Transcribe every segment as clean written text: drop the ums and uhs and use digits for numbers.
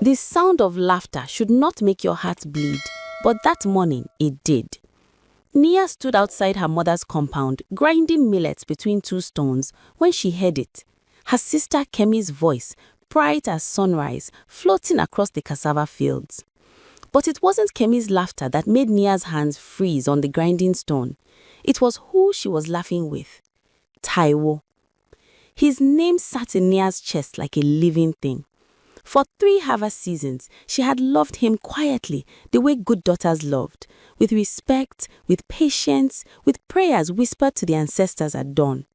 The sound of laughter should not make your heart bleed, but that morning it did. Nia stood outside her mother's compound, grinding millets between two stones, when she heard it. Her sister Kemi's voice, bright as sunrise, floating across the cassava fields. But it wasn't Kemi's laughter that made Nia's hands freeze on the grinding stone. It was who she was laughing with. Taiwo. His name sat in Nia's chest like a living thing. For 3 harvest seasons, she had loved him quietly, the way good daughters loved, with respect, with patience, with prayers whispered to the ancestors at dawn.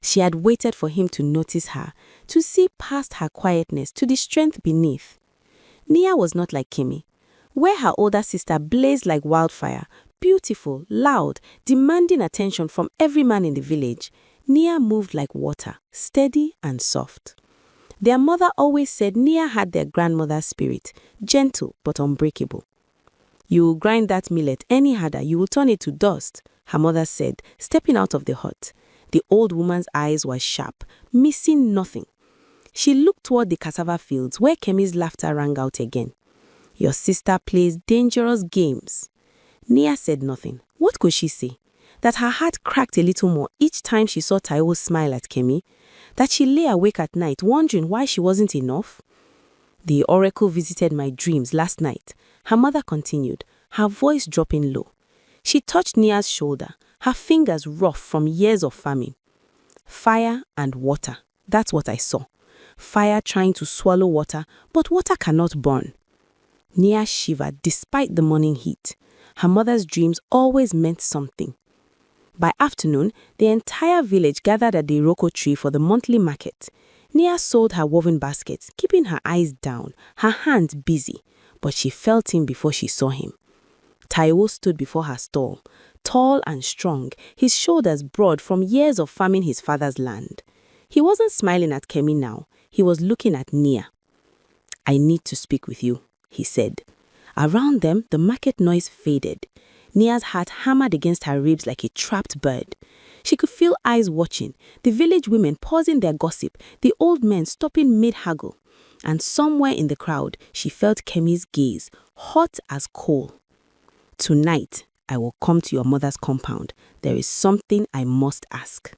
She had waited for him to notice her, to see past her quietness to the strength beneath. Nia was not like Kemi, where her older sister blazed like wildfire, beautiful, loud, demanding attention from every man in the village. Nia moved like water, steady and soft. Their mother always said Nia had their grandmother's spirit, gentle but unbreakable. "You will grind that millet any harder, you will turn it to dust," her mother said, stepping out of the hut. The old woman's eyes were sharp, missing nothing. She looked toward the cassava fields where Kemi's laughter rang out again. "Your sister plays dangerous games." Nia said nothing. What could she say? That her heart cracked a little more each time she saw Taiwo smile at Kemi? That she lay awake at night wondering why she wasn't enough? "The oracle visited my dreams last night," her mother continued, her voice dropping low. She touched Nia's shoulder, her fingers rough from years of farming. "Fire and water, that's what I saw. Fire trying to swallow water, but water cannot burn." Nia shivered despite the morning heat. Her mother's dreams always meant something. By afternoon, the entire village gathered at the Iroko tree for the monthly market. Nia sold her woven baskets, keeping her eyes down, her hands busy, but she felt him before she saw him. Taiwo stood before her stall, tall and strong, his shoulders broad from years of farming his father's land. He wasn't smiling at Kemi now, he was looking at Nia. "I need to speak with you," he said. Around them, the market noise faded. Nia's heart hammered against her ribs like a trapped bird. She could feel eyes watching, the village women pausing their gossip, the old men stopping mid-haggle. And somewhere in the crowd, she felt Kemi's gaze, hot as coal. "Tonight, I will come to your mother's compound. There is something I must ask."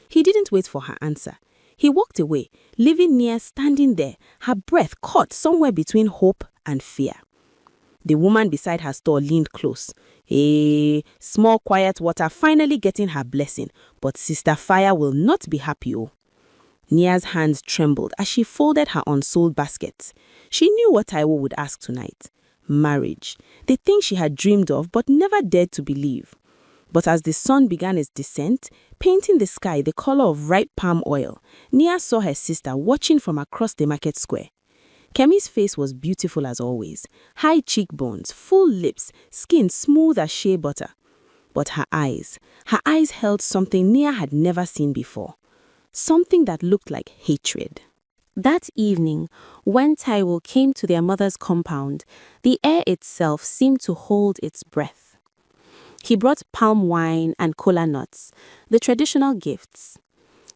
He didn't wait for her answer. He walked away, leaving Nia standing there, her breath caught somewhere between hope and fear. The woman beside her stall leaned close. Small quiet water finally getting her blessing, but Sister Fire will not be happy. Nia's hands trembled as she folded her unsold baskets. She knew what Taiwo would ask tonight. Marriage, the thing she had dreamed of but never dared to believe. But as the sun began its descent, painting the sky the color of ripe palm oil, Nia saw her sister watching from across the market square. Kemi's face was beautiful as always, high cheekbones, full lips, skin smooth as shea butter. But her eyes held something Nia had never seen before, something that looked like hatred. That evening, when Taiwo came to their mother's compound, the air itself seemed to hold its breath. He brought palm wine and kola nuts, the traditional gifts.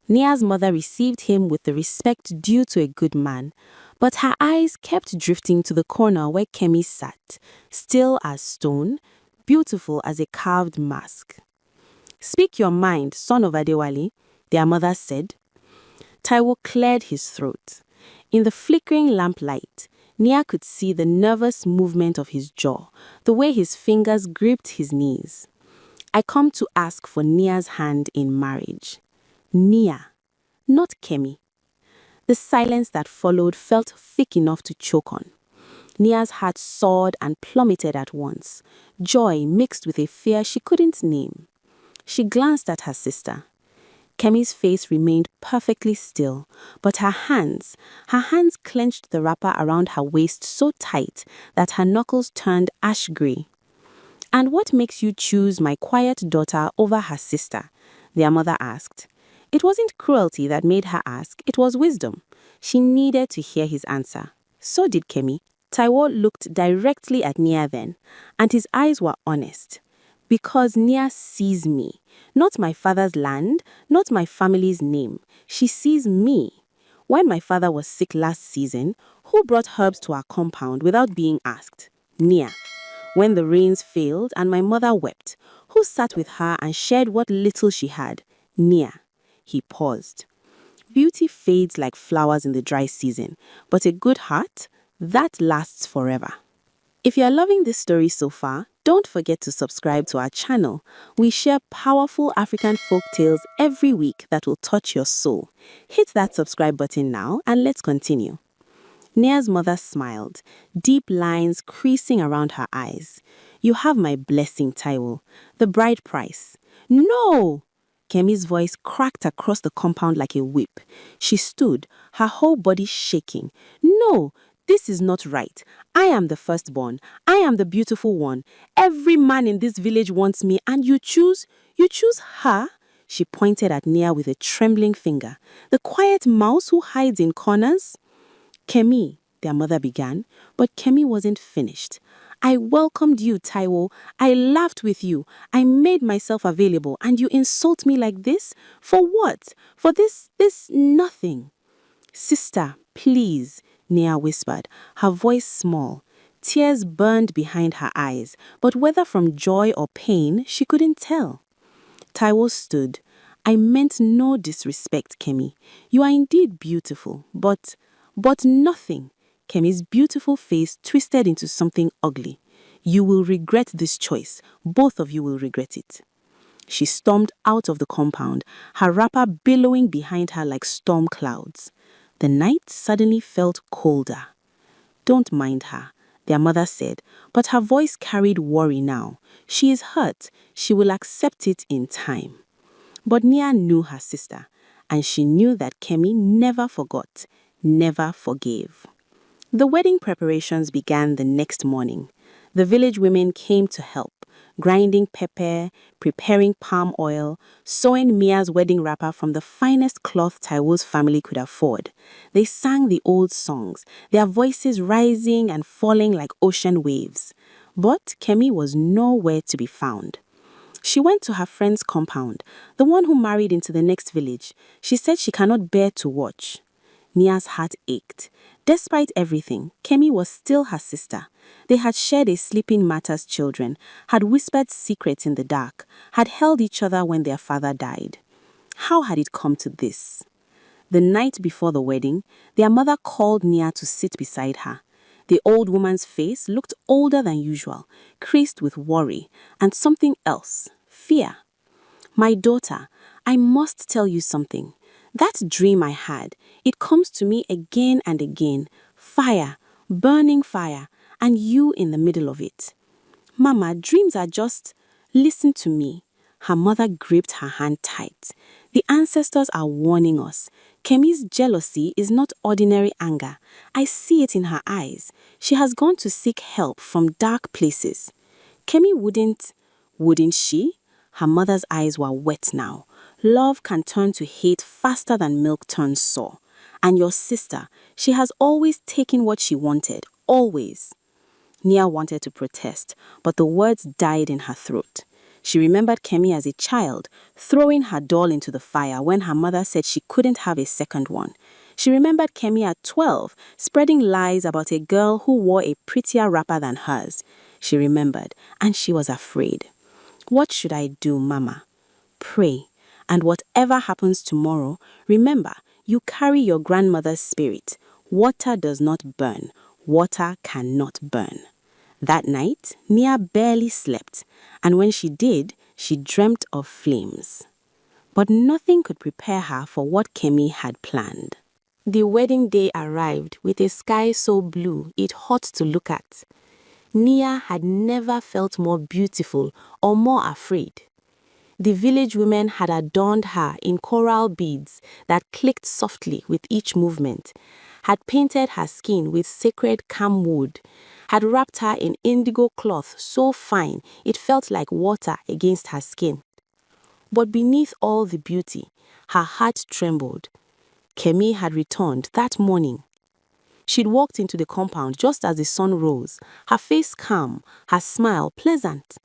Nia's mother received him with the respect due to a good man, but her eyes kept drifting to the corner where Kemi sat, still as stone, beautiful as a carved mask. "Speak your mind, son of Adewale," their mother said. Taiwo cleared his throat. In the flickering lamplight, Nia could see the nervous movement of his jaw, the way his fingers gripped his knees. "I come to ask for Nia's hand in marriage." Nia, not Kemi. The silence that followed felt thick enough to choke on. Nia's heart soared and plummeted at once, joy mixed with a fear she couldn't name. She glanced at her sister. Kemi's face remained perfectly still, but her hands clenched the wrapper around her waist so tight that her knuckles turned ash gray. "And what makes you choose my quiet daughter over her sister?" their mother asked. It wasn't cruelty that made her ask, it was wisdom. She needed to hear his answer. So did Kemi. Taiwo looked directly at Nia then, and his eyes were honest. "Because Nia sees me, not my father's land, not my family's name. She sees me. When my father was sick last season, who brought herbs to our compound without being asked? Nia. When the rains failed and my mother wept, who sat with her and shared what little she had? Nia. He paused. Beauty fades like flowers in the dry season, but a good heart, that lasts forever. If you are loving this story so far, don't forget to subscribe to our channel. We share powerful African folk tales every week that will touch your soul. Hit that subscribe button now and let's continue. Nia's mother smiled, deep lines creasing around her eyes. You have my blessing, Taiwo. The bride price. No! Kemi's voice cracked across the compound like a whip. She stood, her whole body shaking. No, this is not right. I am the firstborn. I am the beautiful one. Every man in this village wants me, and you choose her? She pointed at Nia with a trembling finger. The quiet mouse who hides in corners? Kemi, their mother began, but Kemi wasn't finished. I welcomed you, Taiwo. I laughed with you. I made myself available, and you insult me like this? For what? For this nothing. Sister, please, Nia whispered, her voice small. Tears burned behind her eyes, but whether from joy or pain, she couldn't tell. Taiwo stood. I meant no disrespect, Kemi. You are indeed beautiful, but nothing. Kemi's beautiful face twisted into something ugly. You will regret this choice. Both of you will regret it. She stormed out of the compound, her wrapper billowing behind her like storm clouds. The night suddenly felt colder. Don't mind her, their mother said, but her voice carried worry now. She is hurt. She will accept it in time. But Nia knew her sister, and she knew that Kemi never forgot, never forgave. The wedding preparations began the next morning. The village women came to help, grinding pepper, preparing palm oil, sewing Mia's wedding wrapper from the finest cloth Taiwo's family could afford. They sang the old songs, their voices rising and falling like ocean waves. But Kemi was nowhere to be found. She went to her friend's compound, the one who married into the next village. She said she cannot bear to watch. Nia's heart ached. Despite everything, Kemi was still her sister. They had shared a sleeping mat as children, had whispered secrets in the dark, had held each other when their father died. How had it come to this? The night before the wedding, their mother called Nia to sit beside her. The old woman's face looked older than usual, creased with worry, and something else, fear. My daughter, I must tell you something. That dream I had, it comes to me again and again. Fire, burning fire, and you in the middle of it. Mama, dreams are just... Listen to me. Her mother gripped her hand tight. The ancestors are warning us. Kemi's jealousy is not ordinary anger. I see it in her eyes. She has gone to seek help from dark places. Kemi wouldn't she? Her mother's eyes were wet now. Love can turn to hate faster than milk turns sour. And your sister, she has always taken what she wanted, always. Nia wanted to protest, but the words died in her throat. She remembered Kemi as a child, throwing her doll into the fire when her mother said she couldn't have a second one. She remembered Kemi at 12, spreading lies about a girl who wore a prettier wrapper than hers. She remembered, and she was afraid. What should I do, Mama? Pray. And whatever happens tomorrow, remember, you carry your grandmother's spirit. Water does not burn. Water cannot burn. That night, Nia barely slept, and when she did, she dreamt of flames. But nothing could prepare her for what Kemi had planned. The wedding day arrived with a sky so blue it hurt to look at. Nia had never felt more beautiful or more afraid. The village women had adorned her in coral beads that clicked softly with each movement, had painted her skin with sacred camwood, had wrapped her in indigo cloth so fine it felt like water against her skin. But beneath all the beauty, her heart trembled. Kemi had returned that morning. She'd walked into the compound just as the sun rose, her face calm, her smile pleasant.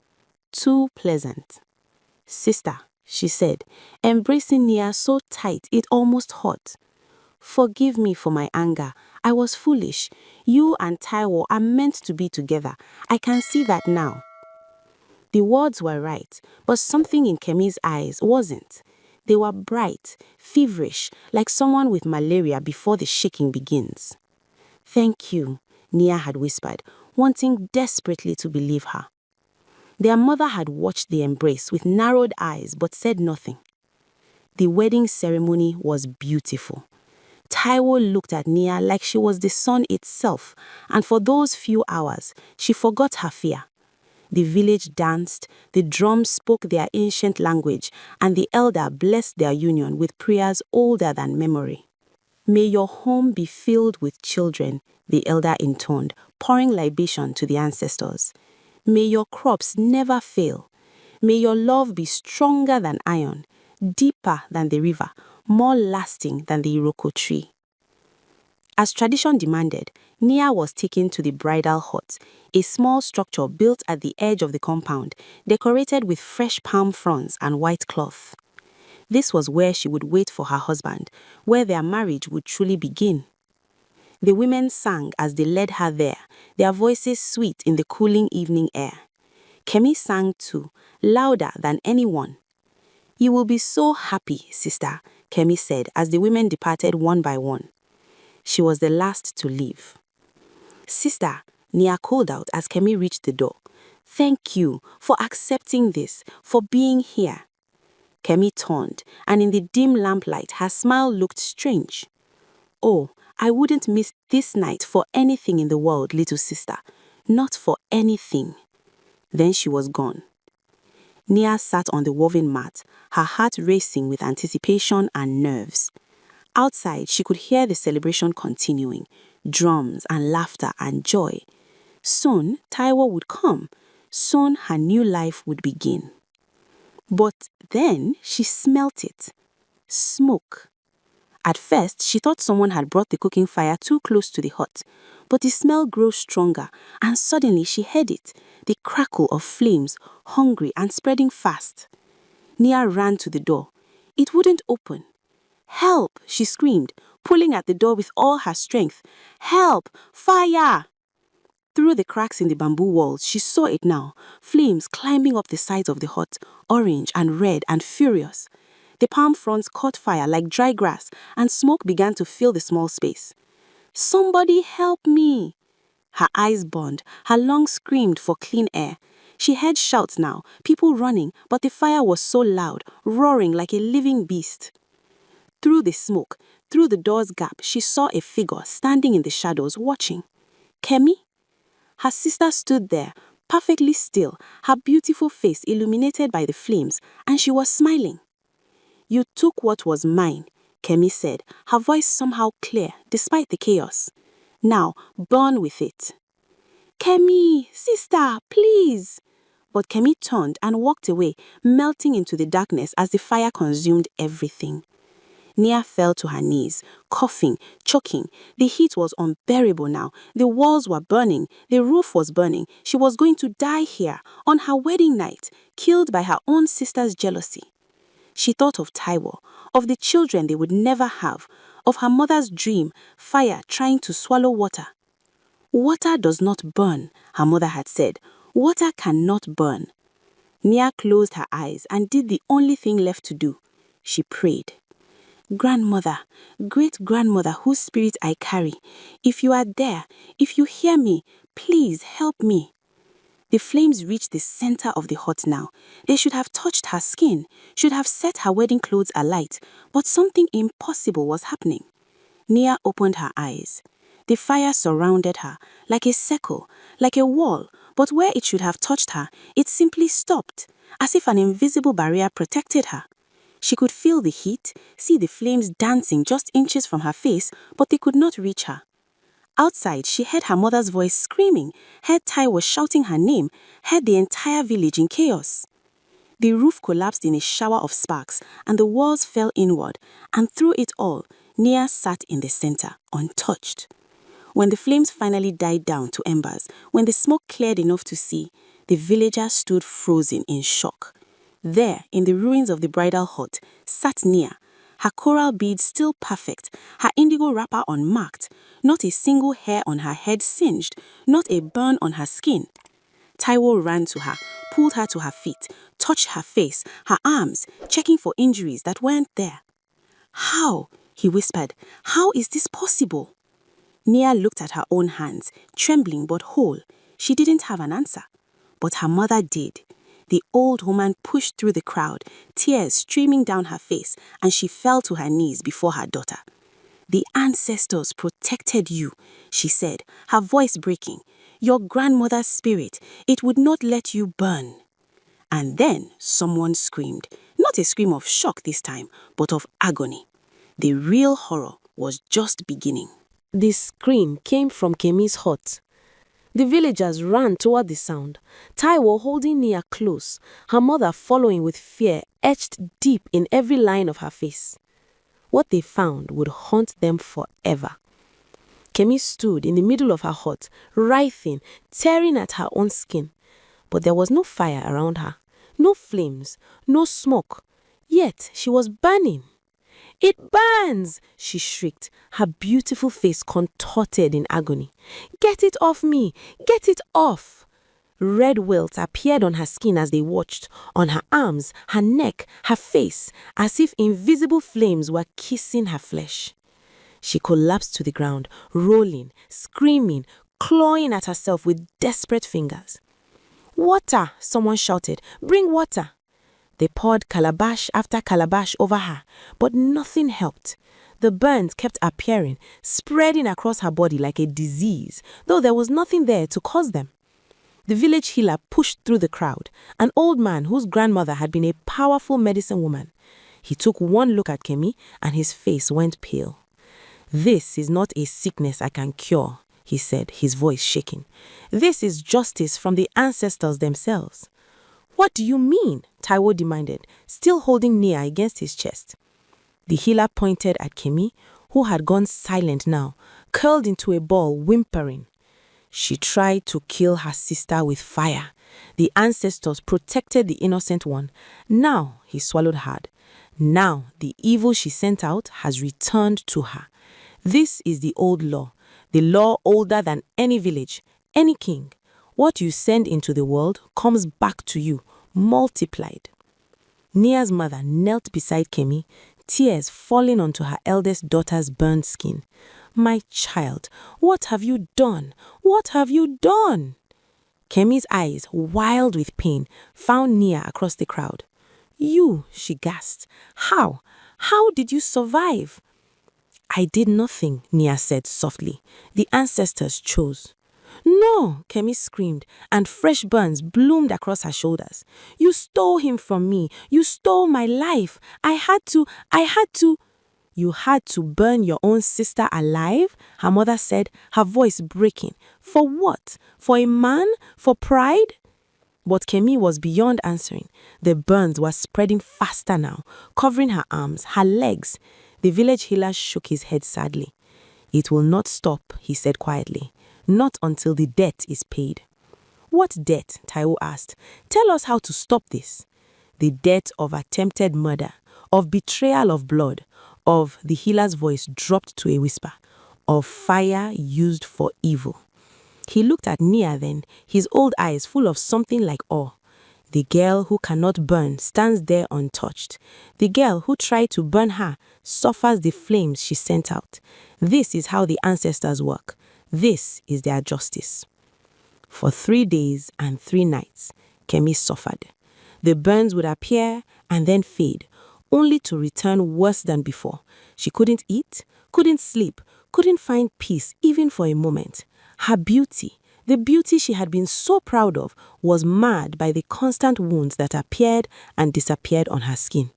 Too pleasant. Sister, she said, embracing Nia so tight it almost hurt. Forgive me for my anger. I was foolish. You and Taiwo are meant to be together. I can see that now." The words were right, but something in Kemi's eyes wasn't. They were bright, feverish, like someone with malaria before the shaking begins. "Thank you," Nia had whispered, wanting desperately to believe her. Their mother had watched the embrace with narrowed eyes but said nothing. The wedding ceremony was beautiful. Taiwo looked at Nia like she was the sun itself, and for those few hours, she forgot her fear. The village danced, the drums spoke their ancient language, and the elder blessed their union with prayers older than memory. "May your home be filled with children," the elder intoned, pouring libation to the ancestors. "May your crops never fail. May your love be stronger than iron, deeper than the river, more lasting than the Iroko tree." As tradition demanded, Nia was taken to the bridal hut, a small structure built at the edge of the compound, decorated with fresh palm fronds and white cloth. This was where she would wait for her husband, where their marriage would truly begin. The women sang as they led her there, their voices sweet in the cooling evening air. Kemi sang too, louder than anyone. "You will be so happy, sister," Kemi said as the women departed one by one. She was the last to leave. "Sister," Nia called out as Kemi reached the door. "Thank you for accepting this, for being here." Kemi turned, and in the dim lamplight, her smile looked strange. "Oh, I wouldn't miss this night for anything in the world, little sister. Not for anything." Then she was gone. Nia sat on the woven mat, her heart racing with anticipation and nerves. Outside, she could hear the celebration continuing, drums and laughter and joy. Soon, Taiwo would come. Soon, her new life would begin. But then she smelt it. Smoke. At first, she thought someone had brought the cooking fire too close to the hut. But the smell grew stronger, and suddenly she heard it, the crackle of flames, hungry and spreading fast. Nia ran to the door. It wouldn't open. "Help!" she screamed, pulling at the door with all her strength. "Help! Fire!" Through the cracks in the bamboo walls, she saw it now, flames climbing up the sides of the hut, orange and red and furious. The palm fronds caught fire like dry grass, and smoke began to fill the small space. "Somebody help me!" Her eyes burned, her lungs screamed for clean air. She heard shouts now, people running, but the fire was so loud, roaring like a living beast. Through the smoke, through the door's gap, she saw a figure standing in the shadows, watching. Kemi? Her sister stood there, perfectly still, her beautiful face illuminated by the flames, and she was smiling. "You took what was mine," Kemi said, her voice somehow clear, despite the chaos. "Now, burn with it." "Kemi, sister, please." But Kemi turned and walked away, melting into the darkness as the fire consumed everything. Nia fell to her knees, coughing, choking. The heat was unbearable now. The walls were burning. The roof was burning. She was going to die here, on her wedding night, killed by her own sister's jealousy. She thought of Taiwo, of the children they would never have, of her mother's dream, fire trying to swallow water. "Water does not burn," her mother had said. "Water cannot burn." Nia closed her eyes and did the only thing left to do. She prayed. "Grandmother, great-grandmother whose spirit I carry, if you are there, if you hear me, please help me." The flames reached the center of the hut now. They should have touched her skin, should have set her wedding clothes alight, but something impossible was happening. Nia opened her eyes. The fire surrounded her, like a circle, like a wall, but where it should have touched her, it simply stopped, as if an invisible barrier protected her. She could feel the heat, see the flames dancing just inches from her face, but they could not reach her. Outside, she heard her mother's voice screaming, heard Taiwo shouting her name, heard the entire village in chaos. The roof collapsed in a shower of sparks, and the walls fell inward, and through it all, Nia sat in the center, untouched. When the flames finally died down to embers, when the smoke cleared enough to see, the villagers stood frozen in shock. There, in the ruins of the bridal hut, sat Nia, her coral beads still perfect, her indigo wrapper unmarked, not a single hair on her head singed, not a burn on her skin. Taiwo ran to her, pulled her to her feet, touched her face, her arms, checking for injuries that weren't there. "How?" he whispered. "How is this possible?" Nia looked at her own hands, trembling but whole. She didn't have an answer. But her mother did. The old woman pushed through the crowd, tears streaming down her face, and she fell to her knees before her daughter. "The ancestors protected you," she said, her voice breaking. "Your grandmother's spirit, it would not let you burn." And then someone screamed, not a scream of shock this time, but of agony. The real horror was just beginning. The scream came from Kemi's hut. The villagers ran toward the sound, Taiwo holding Nia close, her mother following with fear etched deep in every line of her face. What they found would haunt them forever. Kemi stood in the middle of her hut, writhing, tearing at her own skin. But there was no fire around her, no flames, no smoke. Yet she was burning. "It burns!" she shrieked, her beautiful face contorted in agony. "Get it off me! Get it off!" Red welts appeared on her skin as they watched, on her arms, her neck, her face, as if invisible flames were kissing her flesh. She collapsed to the ground, rolling, screaming, clawing at herself with desperate fingers. "Water!" someone shouted. "Bring water!" They poured calabash after calabash over her, but nothing helped. The burns kept appearing, spreading across her body like a disease, though there was nothing there to cause them. The village healer pushed through the crowd, an old man whose grandmother had been a powerful medicine woman. He took one look at Kemi and his face went pale. "This is not a sickness I can cure," he said, his voice shaking. "This is justice from the ancestors themselves." "What do you mean?" Taiwo demanded, still holding Nia against his chest. The healer pointed at Kemi, who had gone silent now, curled into a ball, whimpering. "She tried to kill her sister with fire. The ancestors protected the innocent one. Now," he swallowed hard, "now the evil she sent out has returned to her. This is the old law, the law older than any village, any king. What you send into the world comes back to you, multiplied." Nia's mother knelt beside Kemi, tears falling onto her eldest daughter's burned skin. "My child, what have you done? What have you done?" Kemi's eyes, wild with pain, found Nia across the crowd. "You," she gasped. "How? How did you survive?" "I did nothing," Nia said softly. "The ancestors chose." "No!" Kemi screamed, and fresh burns bloomed across her shoulders. "You stole him from me. You stole my life. I had to. "You had to burn your own sister alive?" her mother said, her voice breaking. "For what? For a man? For pride?" But Kemi was beyond answering. The burns were spreading faster now, covering her arms, her legs. The village healer shook his head sadly. "It will not stop," he said quietly. "Not until the debt is paid." "What debt?" Taiwo asked. "Tell us how to stop this." "The debt of attempted murder, of betrayal of blood, of," the healer's voice dropped to a whisper, "of fire used for evil." He looked at Nia then, his old eyes full of something like awe. "The girl who cannot burn stands there untouched. The girl who tried to burn her suffers the flames she sent out. This is how the ancestors work. This is their justice." For 3 days and 3 nights, Kemi suffered. The burns would appear and then fade, only to return worse than before. She couldn't eat, couldn't sleep, couldn't find peace even for a moment. Her beauty, the beauty she had been so proud of, was marred by the constant wounds that appeared and disappeared on her skin.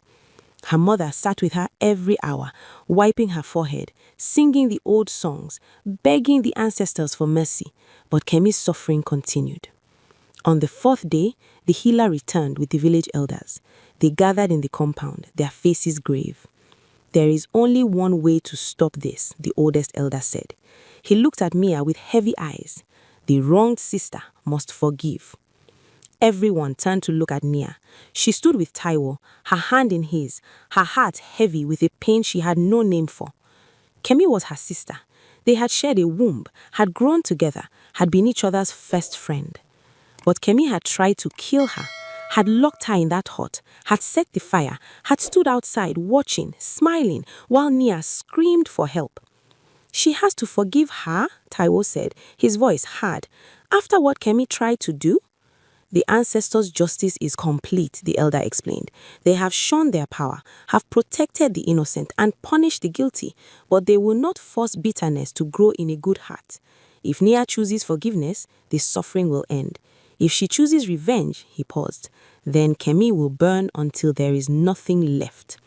Her mother sat with her every hour, wiping her forehead, singing the old songs, begging the ancestors for mercy, but Kemi's suffering continued. On the 4th day, the healer returned with the village elders. They gathered in the compound, their faces grave. "There is only one way to stop this," the oldest elder said. He looked at Mia with heavy eyes. "The wronged sister must forgive." Everyone turned to look at Nia. She stood with Taiwo, her hand in his, her heart heavy with a pain she had no name for. Kemi was her sister. They had shared a womb, had grown together, had been each other's first friend. But Kemi had tried to kill her, had locked her in that hut, had set the fire, had stood outside watching, smiling, while Nia screamed for help. She has to forgive her, Taiwo said, his voice hard. After what Kemi tried to do? The ancestors' justice is complete, the elder explained. They have shown their power, have protected the innocent and punished the guilty, but they will not force bitterness to grow in a good heart. If Nia chooses forgiveness, the suffering will end. If she chooses revenge, he paused, then Kemi will burn until there is nothing left.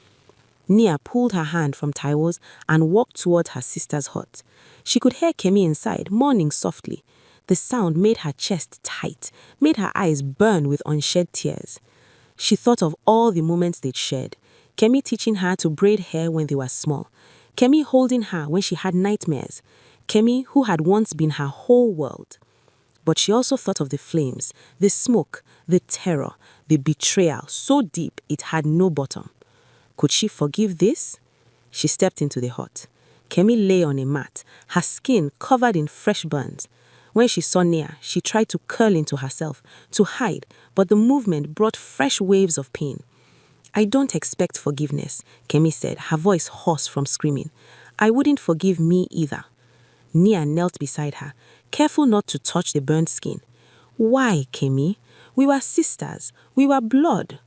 Nia pulled her hand from Taiwo's and walked toward her sister's hut. She could hear Kemi inside, mourning softly. The sound made her chest tight, made her eyes burn with unshed tears. She thought of all the moments they'd shared. Kemi teaching her to braid hair when they were small. Kemi holding her when she had nightmares. Kemi who had once been her whole world. But she also thought of the flames, the smoke, the terror, the betrayal so deep it had no bottom. Could she forgive this? She stepped into the hut. Kemi lay on a mat, her skin covered in fresh burns. When she saw Nia, she tried to curl into herself, to hide, but the movement brought fresh waves of pain. I don't expect forgiveness, Kemi said, her voice hoarse from screaming. I wouldn't forgive me either. Nia knelt beside her, careful not to touch the burnt skin. Why, Kemi? We were sisters. We were blood.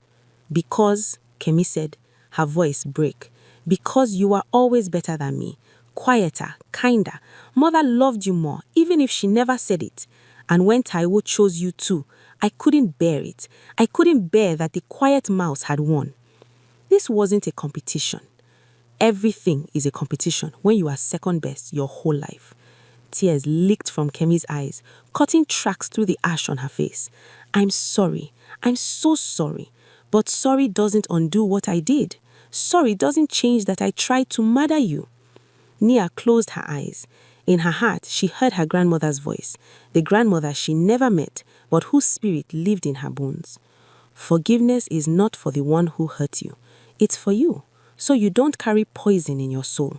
Because, Kemi said, her voice break, because you were always better than me. Quieter, kinder. Mother loved you more, even if she never said it. And when Taiwo chose you too, I couldn't bear it. I couldn't bear that the quiet mouse had won. This wasn't a competition. Everything is a competition when you are second best your whole life. Tears leaked from Kemi's eyes, cutting tracks through the ash on her face. I'm sorry. I'm so sorry. But sorry doesn't undo what I did. Sorry doesn't change that I tried to murder you. Nia closed her eyes. In her heart, she heard her grandmother's voice, the grandmother she never met, but whose spirit lived in her bones. Forgiveness is not for the one who hurt you. It's for you, so you don't carry poison in your soul.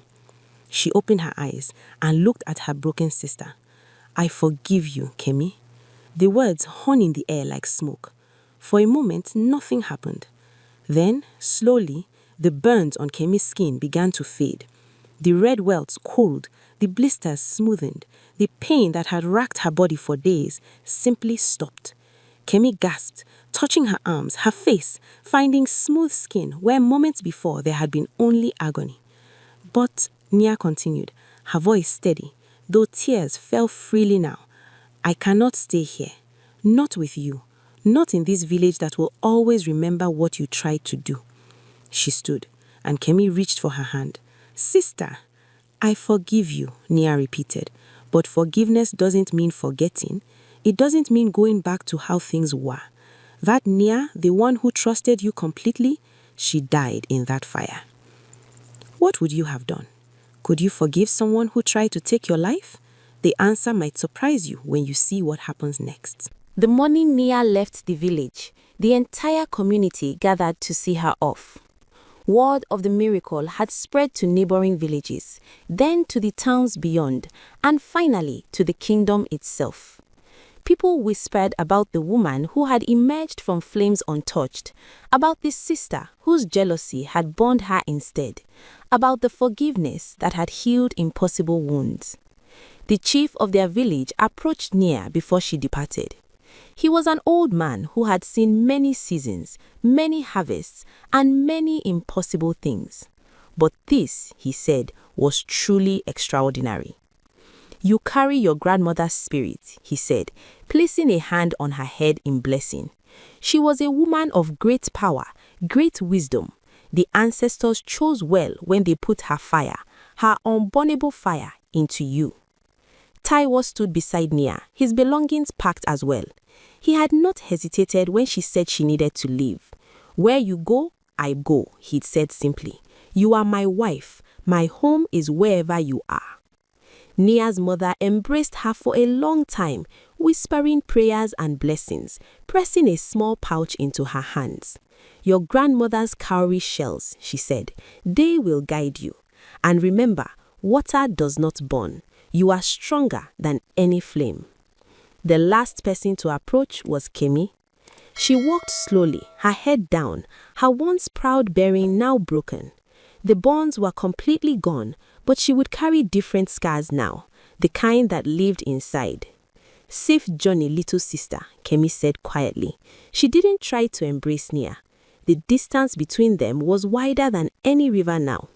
She opened her eyes and looked at her broken sister. I forgive you, Kemi. The words hung in the air like smoke. For a moment, nothing happened. Then, slowly, the burns on Kemi's skin began to fade. The red welts cooled, the blisters smoothened. The pain that had racked her body for days simply stopped. Kemi gasped, touching her arms, her face, finding smooth skin where moments before there had been only agony. But, Nia continued, her voice steady, though tears fell freely now. I cannot stay here. Not with you. Not in this village that will always remember what you tried to do. She stood, and Kemi reached for her hand. Sister, I forgive you, Nia repeated. But forgiveness doesn't mean forgetting. It doesn't mean going back to how things were. That Nia, the one who trusted you completely, she died in that fire. What would you have done? Could you forgive someone who tried to take your life? The answer might surprise you when you see what happens next. The morning Nia left the village, the entire community gathered to see her off. Word of the miracle had spread to neighboring villages, then to the towns beyond, and finally to the kingdom itself. People whispered about the woman who had emerged from flames untouched, about the sister whose jealousy had burned her instead, about the forgiveness that had healed impossible wounds. The chief of their village approached Nia before she departed. He was an old man who had seen many seasons, many harvests, and many impossible things. But this, he said, was truly extraordinary. You carry your grandmother's spirit, he said, placing a hand on her head in blessing. She was a woman of great power, great wisdom. The ancestors chose well when they put her fire, her unburnable fire, into you. Taiwo stood beside Nia, his belongings packed as well. He had not hesitated when she said she needed to leave. Where you go, I go, he'd said simply. You are my wife. My home is wherever you are. Nia's mother embraced her for a long time, whispering prayers and blessings, pressing a small pouch into her hands. "Your grandmother's cowrie shells," she said. "They will guide you. And remember, water does not burn. You are stronger than any flame." The last person to approach was Kemi. She walked slowly, her head down, her once proud bearing now broken. The bonds were completely gone, but she would carry different scars now, the kind that lived inside. "Safe journey, little sister," Kemi said quietly. She didn't try to embrace Nia. The distance between them was wider than any river now.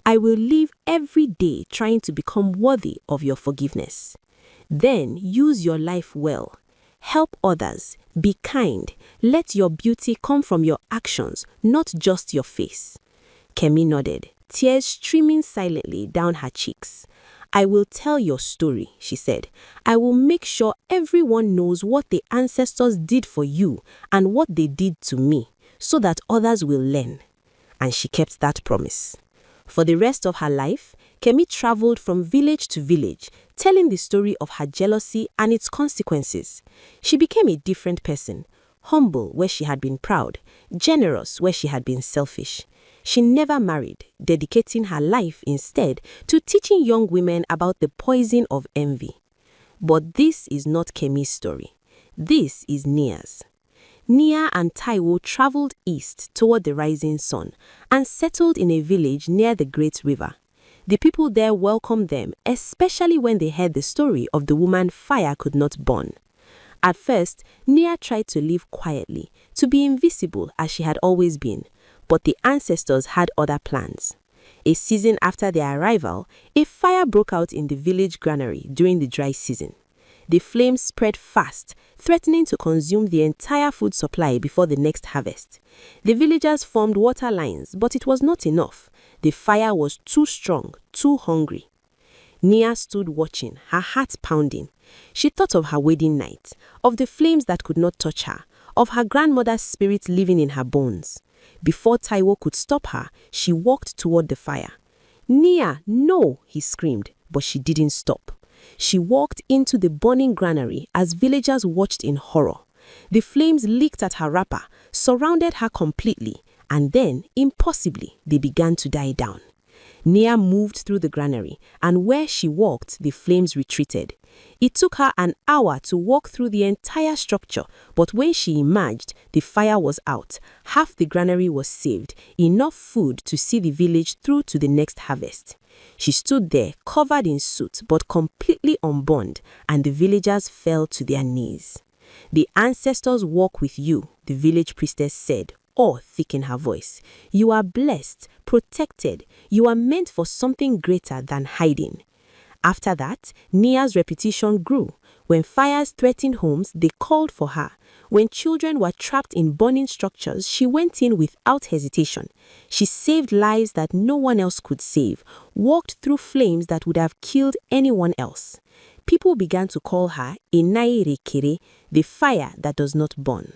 "I will live every day trying to become worthy of your forgiveness. Then use your life well. Help others. Be kind. Let your beauty come from your actions, not just your face." Kemi nodded, tears streaming silently down her cheeks. "I will tell your story," she said. "I will make sure everyone knows what the ancestors did for you and what they did to me, so that others will learn." And she kept that promise. For the rest of her life, Kemi traveled from village to village, telling the story of her jealousy and its consequences. She became a different person, humble where she had been proud, generous where she had been selfish. She never married, dedicating her life instead to teaching young women about the poison of envy. But this is not Kemi's story. This is Nia's. Nia and Taiwo traveled east toward the rising sun and settled in a village near the great river. The people there welcomed them, especially when they heard the story of the woman fire could not burn. At first, Nia tried to live quietly, to be invisible as she had always been, but the ancestors had other plans. A season after their arrival, a fire broke out in the village granary during the dry season. The flames spread fast, threatening to consume the entire food supply before the next harvest. The villagers formed water lines, but it was not enough. The fire was too strong, too hungry. Nia stood watching, her heart pounding. She thought of her wedding night, of the flames that could not touch her, of her grandmother's spirit living in her bones. Before Taiwo could stop her, she walked toward the fire. "Nia, no!" he screamed, but she didn't stop. She walked into the burning granary as villagers watched in horror. The flames licked at her wrapper, surrounded her completely, and then, impossibly, they began to die down. Nia moved through the granary, and where she walked, the flames retreated. It took her an hour to walk through the entire structure, but when she emerged, the fire was out. Half the granary was saved, enough food to see the village through to the next harvest. She stood there, covered in soot, but completely unburned, and the villagers fell to their knees. "The ancestors walk with you," the village priestess said, awe thick in her voice. "You are blessed, protected. You are meant for something greater than hiding." After that, Nia's reputation grew. When fires threatened homes, they called for her. When children were trapped in burning structures, she went in without hesitation. She saved lives that no one else could save, walked through flames that would have killed anyone else. People began to call her Enaire, the fire that does not burn.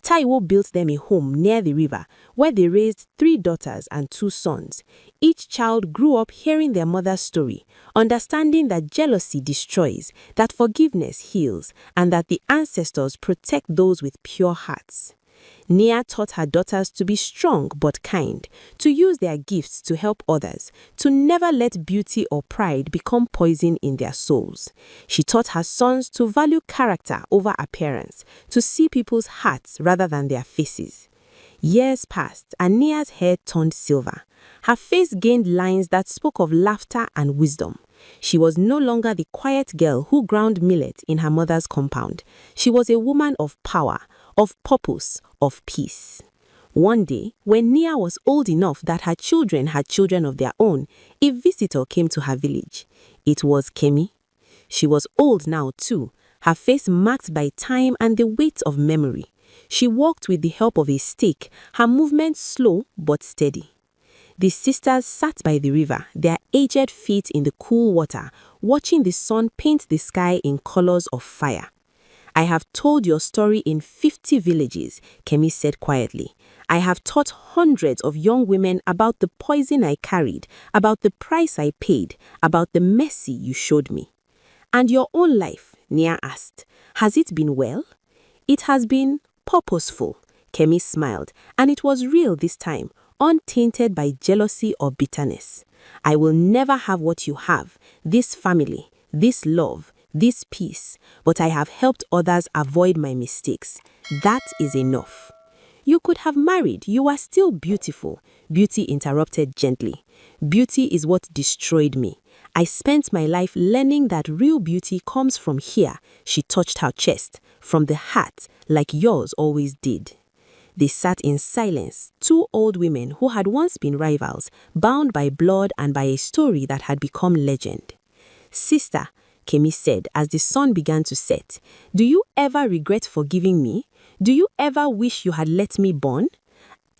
Taiwo built them a home near the river, where they raised 3 daughters and 2 sons. Each child grew up hearing their mother's story, understanding that jealousy destroys, that forgiveness heals, and that the ancestors protect those with pure hearts. Nia taught her daughters to be strong but kind, to use their gifts to help others, to never let beauty or pride become poison in their souls. She taught her sons to value character over appearance, to see people's hearts rather than their faces. Years passed, and Nia's hair turned silver. Her face gained lines that spoke of laughter and wisdom. She was no longer the quiet girl who ground millet in her mother's compound. She was a woman of power, of purpose, of peace. One day, when Nia was old enough that her children had children of their own, a visitor came to her village. It was Kemi. She was old now too, her face marked by time and the weight of memory. She walked with the help of a stick, her movements slow but steady. The sisters sat by the river, their aged feet in the cool water, watching the sun paint the sky in colors of fire. I have told your story in 50 villages, Kemi said quietly. I have taught hundreds of young women about the poison I carried, about the price I paid, about the mercy you showed me. And your own life, Nia asked, has it been well? It has been purposeful, Kemi smiled, and it was real this time, untainted by jealousy or bitterness. I will never have what you have, this family, this love, this peace, but I have helped others avoid my mistakes. That is enough. You could have married, you are still beautiful, Beauty interrupted gently. Beauty is what destroyed me. I spent my life learning that real beauty comes from here, she touched her chest, from the heart, like yours always did. They sat in silence, two old women who had once been rivals, bound by blood and by a story that had become legend. Sister, Kemi said as the sun began to set, do you ever regret forgiving me? Do you ever wish you had let me burn?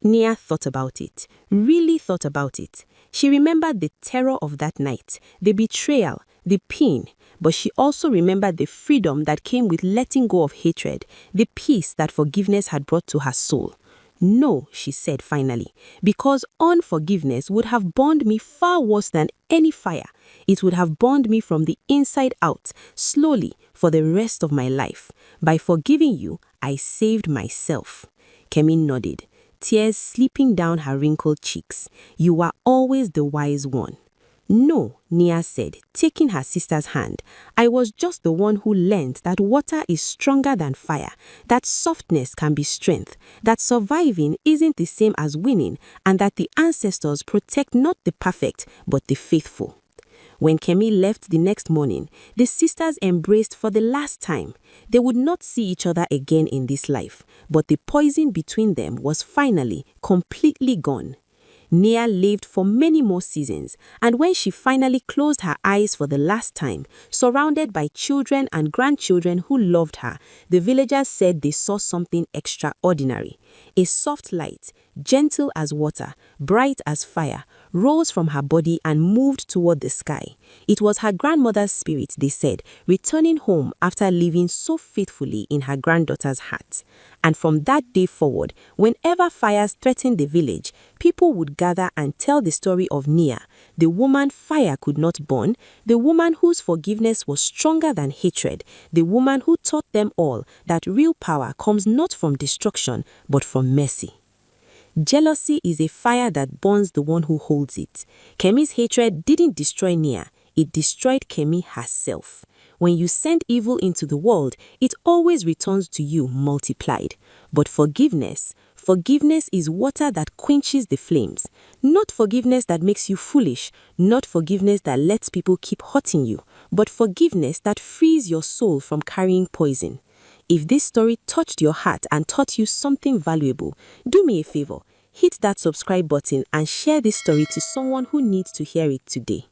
Nia thought about it, really thought about it. She remembered the terror of that night, the betrayal, the pain, but she also remembered the freedom that came with letting go of hatred, the peace that forgiveness had brought to her soul. No, she said finally, because unforgiveness would have burned me far worse than any fire. It would have burned me from the inside out, slowly, for the rest of my life. By forgiving you, I saved myself. Kemi nodded, tears slipping down her wrinkled cheeks. You are always the wise one. No, Nia said, taking her sister's hand. I was just the one who learned that water is stronger than fire, that softness can be strength, that surviving isn't the same as winning, and that the ancestors protect not the perfect, but the faithful. When Kemi left the next morning, the sisters embraced for the last time. They would not see each other again in this life, but the poison between them was finally, completely gone. Nia lived for many more seasons, and when she finally closed her eyes for the last time, surrounded by children and grandchildren who loved her, the villagers said they saw something extraordinary. A soft light, gentle as water, bright as fire, rose from her body and moved toward the sky. It was her grandmother's spirit, they said, returning home after living so faithfully in her granddaughter's heart. And from that day forward, whenever fires threatened the village, people would gather and tell the story of Nia, the woman fire could not burn, the woman whose forgiveness was stronger than hatred, the woman who taught them all that real power comes not from destruction, but from mercy. Jealousy is a fire that burns the one who holds it. Kemi's hatred didn't destroy Nia, it destroyed Kemi herself. When you send evil into the world, it always returns to you multiplied. But forgiveness is water that quenches the flames. Not forgiveness that makes you foolish, not forgiveness that lets people keep hurting you, but forgiveness that frees your soul from carrying poison. If this story touched your heart and taught you something valuable, do me a favor, hit that subscribe button and share this story to someone who needs to hear it today.